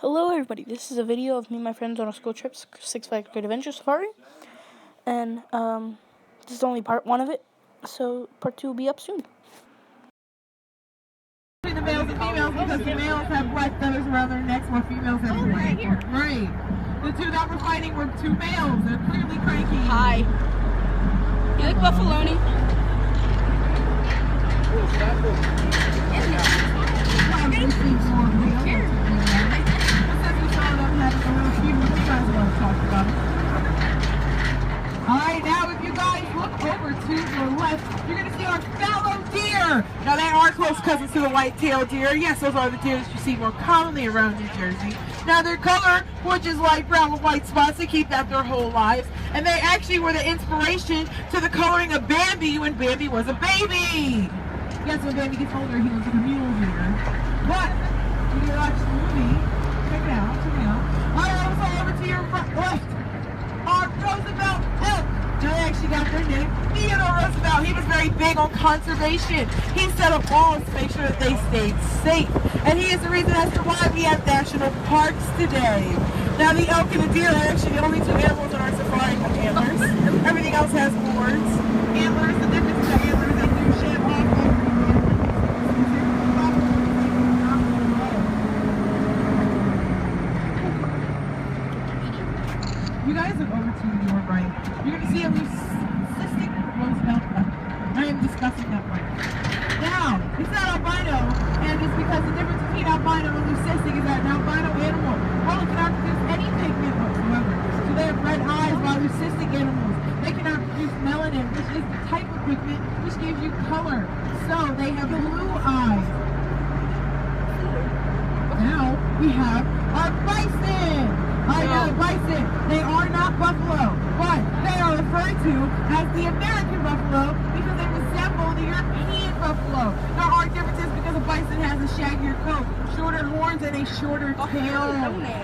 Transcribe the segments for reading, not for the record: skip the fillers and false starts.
Hello everybody, this is a video of me and my friends on a school trip, Six Flags Great Adventure Safari, and this is only part 1 of it, so part 2 will be up soon. The males and females, because the males have black feathers around their necks while females have white. Right. The two that were fighting were two males. They're clearly cranky. Hi. You like Buffaloni? Alright, now if you guys look over to the left, you're going to see our fallow deer. Now they are close cousins to the white-tailed deer. Yes, those are the deer that you see more commonly around New Jersey. Now their color, which is light brown with white spots, they keep that their whole lives. And they actually were the inspiration to the coloring of Bambi when Bambi was a baby. Yes, when Bambi gets older, he looks like a mule deer. But, when you watch the movie, check it out, Alright, also over to your left. Roosevelt elk. Now they actually got their name. Theodore Roosevelt, he was very big on conservation. He set up laws to make sure that they stayed safe. And he is the reason as to why we have national parks today. Now the elk and the deer are actually the only two animals in our safari with antlers. Everything else has horns. Antlers, the difference is the antlers that do shed off. You guys look over to your right. You're going to see a leucistic Roosevelt elk. I am discussing that one. Now, it's not albino, and it's because the difference between albino and leucistic is that an albino animal only cannot produce any pigment whatsoever. So they have red eyes, while leucistic animals, they cannot produce melanin, which is the type of pigment which gives you color. So they have blue eyes. Now, we have our bison. I know, bison. They are not buffalo, but they are referred to as the American buffalo because they resemble the European buffalo. There are differences because a bison has a shaggier coat, shorter horns, and a shorter tail.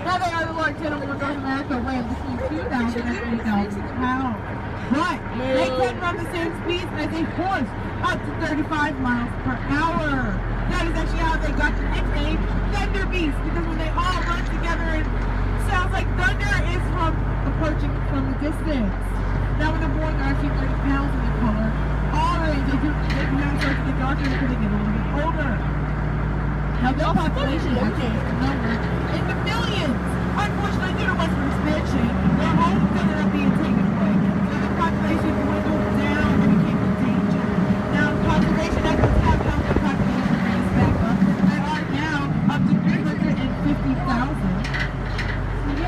Now they are the largest animal in North America, weighing between 2,000 and 3,000 pounds. But they can run the same speeds as a horse, up to 35 miles per hour. That is actually how they got the nickname Thunder Beast, because when they all run together and sounds like thunder is from approaching from the distance. Now when they're born, they're actually 30 pounds in the color. Orange, they can now start to get darker until they get a little bit older. Now their population actually is numbered in the millions. Unfortunately, due to Western expansion, their homes ended up being taken away. So the population dwindled down and became endangered. Now conservation efforts have helped the population raise back up and are now up to 350,000. Yay!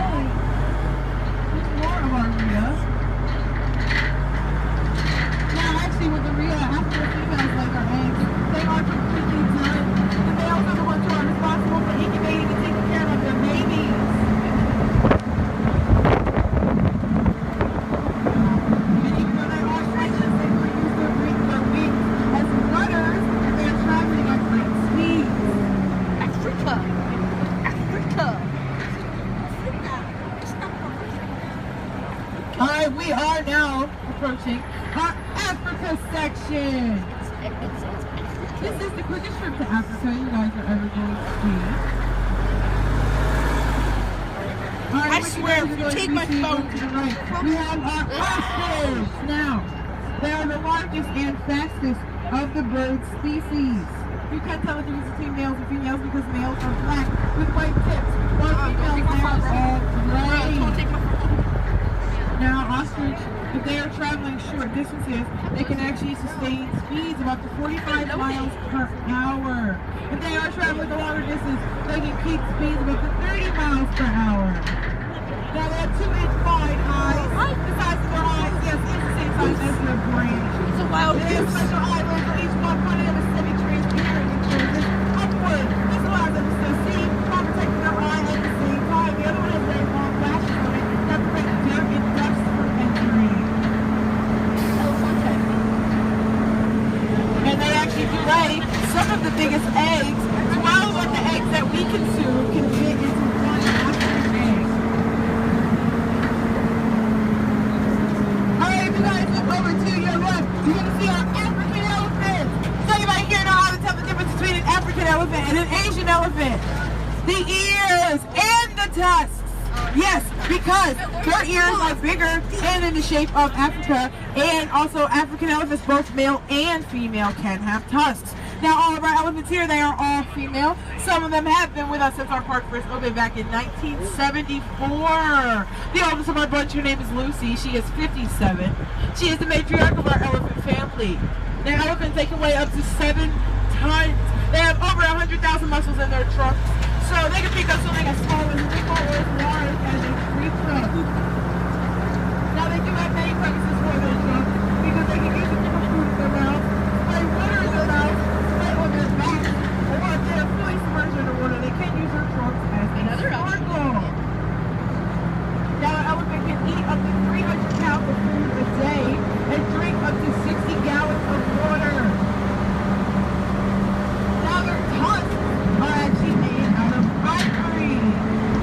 There's more of our Rhea. Now actually with the Rhea, after the females lay their eggs, they are completely done. The males are the ones who are responsible for incubating and taking care of their babies. And even though they are flightless, they will use their wings as rudders and they are traveling at great speeds. Africa! Alright, we are now approaching our Africa section. This is the quickest trip to Africa you guys are ever going to see. Right, I swear, if you take my phone to the right, we have our ostriches. Now, they are the largest and fastest of the bird species. You can't tell the difference between males and females because males are black with white tips, while females are gray. Now, ostrich, if they are traveling short distances, they can actually sustain speeds of up to 45 miles per hour. If they are traveling a longer distance, they can keep speeds of up to 30 miles per hour. Now, they have 2-inch wide eyes. The size of their eyes, yes, it's the same size as their brain. It's a wild They have goose. special eyelids for each one, pointing them as semi-transparent and turns upward. This allows them to still see while protecting their eye at the same time. The other one has very long lashes on it that prevent dirt and dust from entering. And they actually do lay some of the biggest eggs. 12 of the eggs that we consume can fit into one African egg. Alright, if you guys look over to your left, you're going to see our African elephant. So you might hear now how to tell the difference between an African elephant and an Asian tusks. Yes, because their ears are bigger and in the shape of Africa, and also African elephants, both male and female, can have tusks. Now, all of our elephants here, they are all female. Some of them have been with us since our park first opened back in 1974. The oldest of our bunch, her name is Lucy. She is 57. She is the matriarch of our elephant family. Now, elephants, they can weigh up to 7 tons. They have over 100,000 muscles in their trunks, so they can pick up something as small as a nickel or as large as a tree trunk. Now, they do have many purposes for their trunks, because they can use it to put food in their mouth, spray water in their mouth, spray on their back, or if they are fully submerged underwater, they can use their trunks as a snorkel. Now, an elephant can eat up to 300 pounds of food a day and drink up to 60 gallons of water. Now, their tusks are actually made out of ivory.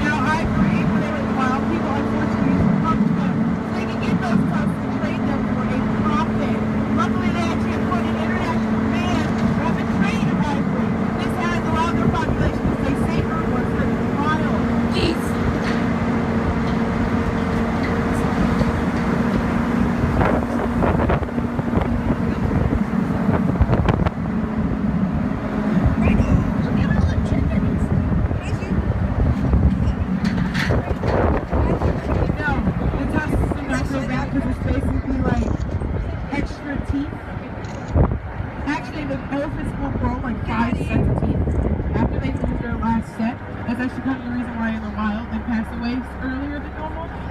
Now, ivory, when they were in the wild, people unfortunately used to punch them. So they can get those tusks and trade them for a profit. Luckily, they actually have put an international ban on the trade of ivory. This has allowed their population to stay safer once they're in the wild.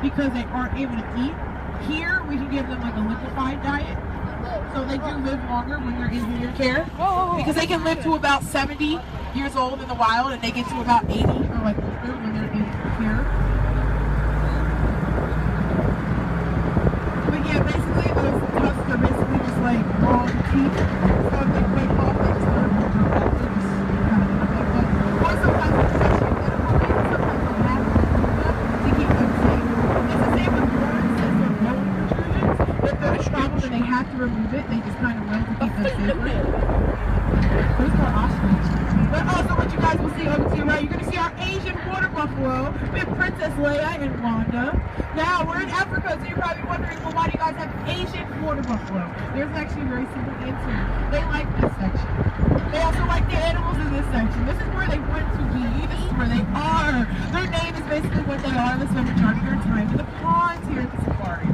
Because they aren't able to eat. Here, we can give them like a liquefied diet. So they do live longer when they're in human care. Because they can live to about 70 years old in the wild, and they get to about 80 or like older when they're in care. But yeah, basically those tusks are basically just like long teeth. So if they break off, they just start to jump out. They're just kind of like that. Or sometimes it's actually medical reasons. Sometimes they have to do them to keep them safe. It's the same with worms and for bone protrusions. If there's a problem and they have to remove it, they just kind of will to keep them safer. There's more ostrich. But also what you guys will see over to your right, you're going to see our Asian water buffalo with Princess Leia and Wanda. Now, we're in Africa, so you're probably wondering, well, why do you guys have Asian water buffalo? There's actually a very simple answer. They like this section. They also like the animals in this section. This is where they want to be. This is where they are. Their name is basically what they are. They spend the majority of their time in the ponds here at the safari.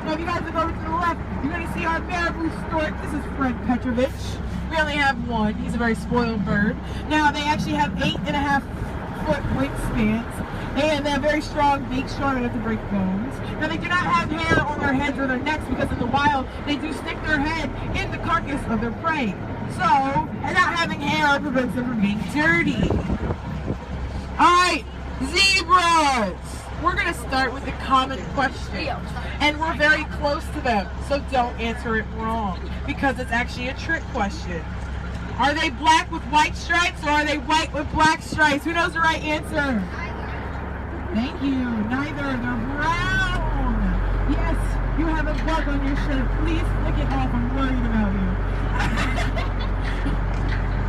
Now, if you guys look over to the left, you're going to see our marabou stork. This is Fred Petrovich. We only have one. He's a very spoiled bird. Now, they actually have 8.5-foot wingspans, and they have very strong beaks, strong enough to break bones. Now, they do not have hair on their heads or their necks because in the wild, they do stick their head in the carcass of their prey. So, and not having hair prevents them from being dirty. Alright, zebras! We're going to start with a common question, and we're very close to them, so don't answer it wrong, because it's actually a trick question. Are they black with white stripes, or are they white with black stripes? Who knows the right answer? Thank you. Neither. They're brown. Yes, you have a bug on your shirt. Please flick it off. I'm worried about you.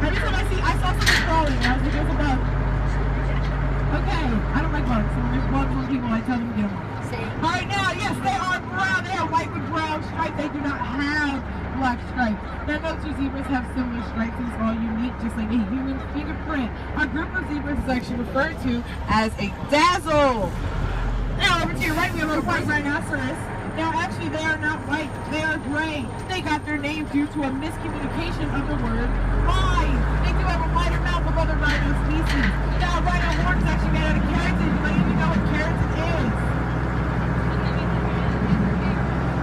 Every time I saw something crawling, I was like, there's a bug. Okay, I don't like bugs, so when there's bugs on people, I tell them to get them off. Alright, now, yes, they are brown. They are white with brown stripes. They do not have black stripes. Now, no two zebras have similar stripes. It's all unique, just like a human fingerprint. Our group of zebras is actually referred to as a dazzle. Now, over to your right, we have a white rhinoceros. Now, actually, they are not white. They are gray. They got their name due to a miscommunication of the word rhine. They do have a wider mouth of other rhino species. Now, rhino horn is actually made out of keratin. You might even know what keratin is.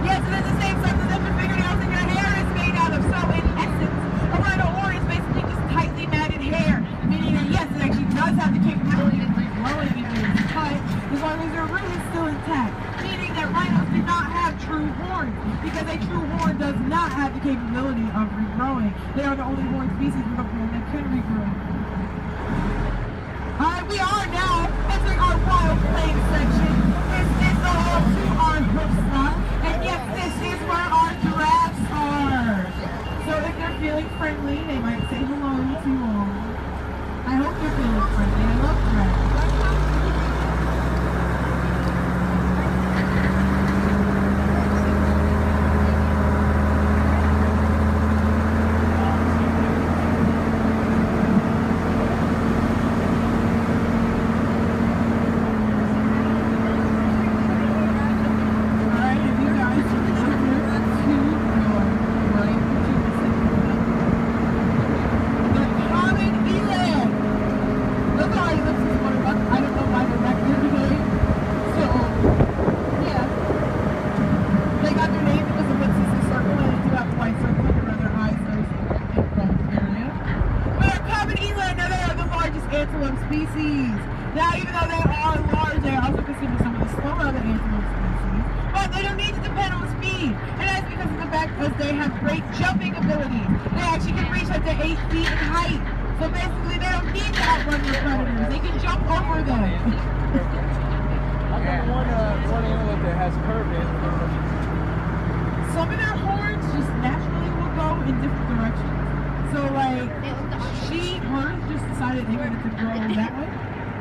Yes, it is the same substance that your fingernails and your hair is made out of. So, in essence, a rhino horn is basically just tightly matted hair. Meaning that, yes, it actually does have the capability of regrowing if it is cut, as long as your root is still intact. Meaning that rhinos do not have true horns, because a true horn does not have the capability of regrowing. They are the only horned species with a horn that can regrow. Alright, we are now entering our wild plain section. This is the home to our hoof spot. And yes, this is where our giraffes are. So if they're feeling friendly, they might say hello to you all. I hope they're feeling friendly. I love giraffes. they are also considered some of the slower of the antelope species, but they don't need to depend on speed. And that's because of the fact that they have great jumping ability. They actually can reach up to 8 feet in height. So basically, they don't need to outrun their predators. They can jump over them. I got one antelope that has curve in. Some of their horns just naturally will go in different directions. So like, hers just decided they wanted to grow that way.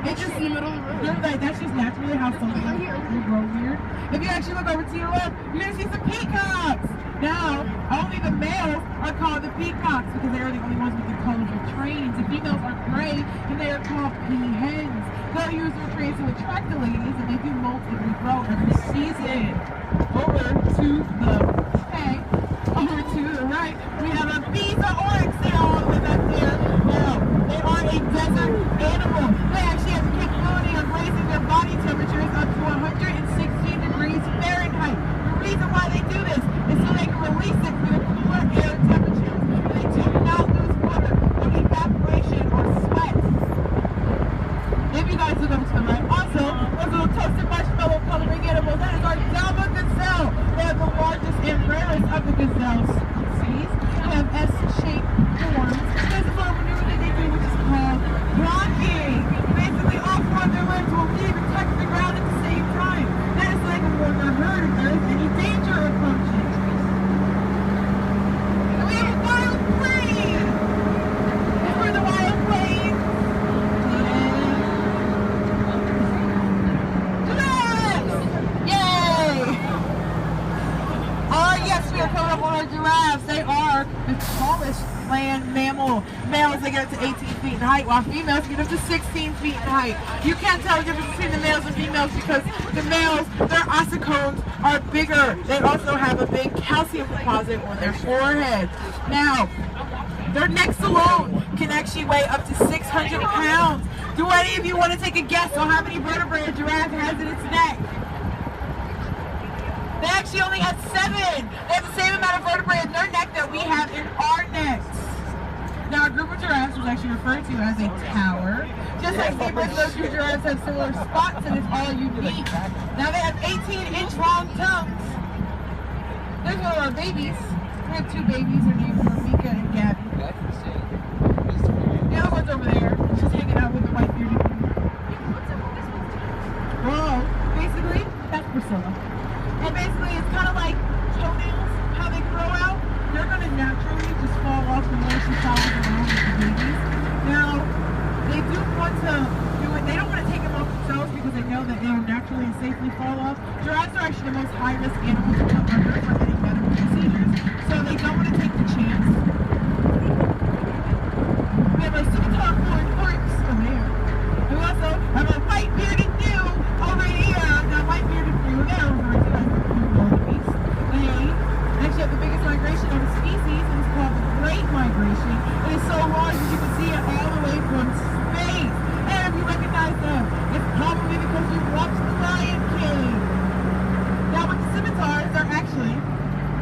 It's just in the middle of the road. Like, that's just naturally how some things will grow weird. If you actually look over to your left, you're gonna see some peacocks. Now, only the males are called the peacocks because they are the only ones with the colorful trains. The females are gray and they are called peahens. They'll use their trains to attract the ladies and they do molt and regrow every season. Over to the right, we have a Visa oryx there all the way back there. Now, they are a desert animal. They actually have the capability of raising their body temperatures up to 116 degrees Fahrenheit. The reason why they do this is so they can release it for the cooler air temperatures. They do not lose water or evaporation or sweat. If you guys look over to the right, also, those little toasted marshmallow coloring animals, that is our Dalma gazelle. They have the largest and rarest of the gazelles. They have S-shaped horns. There's a little maneuver that they do which is called blocking. Basically, all four of their legs will leave and touch the ground at the same time. That is so they can warn their herd if there is any danger approaching. And we have a wild plain. And we're the wild plain. Giraffes! Yay! Yes, we are coming up on our giraffes. They are the tallest land mammal. Males, they get up to 18 feet in height, while females get up to 16 feet in height. You can't tell the difference between the males and females because the males, their ossicones are bigger. They also have a big calcium deposit on their forehead. Now, their necks alone can actually weigh up to 600 pounds. Do any of you want to take a guess on how many vertebrae a giraffe has in its neck? They actually only have 7. They have the same amount of vertebrae in their neck that we have in our necks. Now, a group of giraffes was actually referred to as a tower. Just like zebras, those two giraffes have similar spots and it's all unique. Now, they have 18-inch long tongues. There's one of our babies. We have 2 babies. Their names are Mika and Gabby. The other one's over there. She's hanging out with the white bearded dude. Well, basically, that's Priscilla. And basically, it's kind of like toenails, how they grow out. They're going to naturally just fall off the more she follows around with the babies. Now, they do want to do it. They don't want to take them off themselves because they know that they'll naturally and safely fall off. Giraffes are actually the most high-risk animals to come under for any medical procedures. So they don't want to take the chance. We have a scimitar horned oryx over there. We also have a white bearded dew over here. Now, white bearded dew, they're over to us. They actually have the biggest migration of a species, and it's called the Great Migration. It is so large that you can see it all the way from space. And if you recognize them, it's probably because you watched The Lion King. Now, with the scimitars, they're actually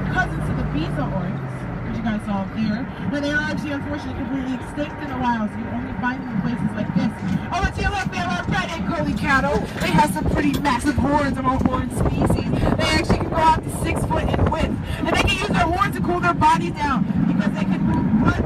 cousins to the Visa oryx, which you guys saw up there. But they are actually, unfortunately, completely extinct in the wild, so you only find them in places like this. Over to your left, there are red and curly cattle. They have some pretty massive horns among horned species. They actually can go out to 6 foot in width. And they can use their horns to cool their bodies down because they can move blood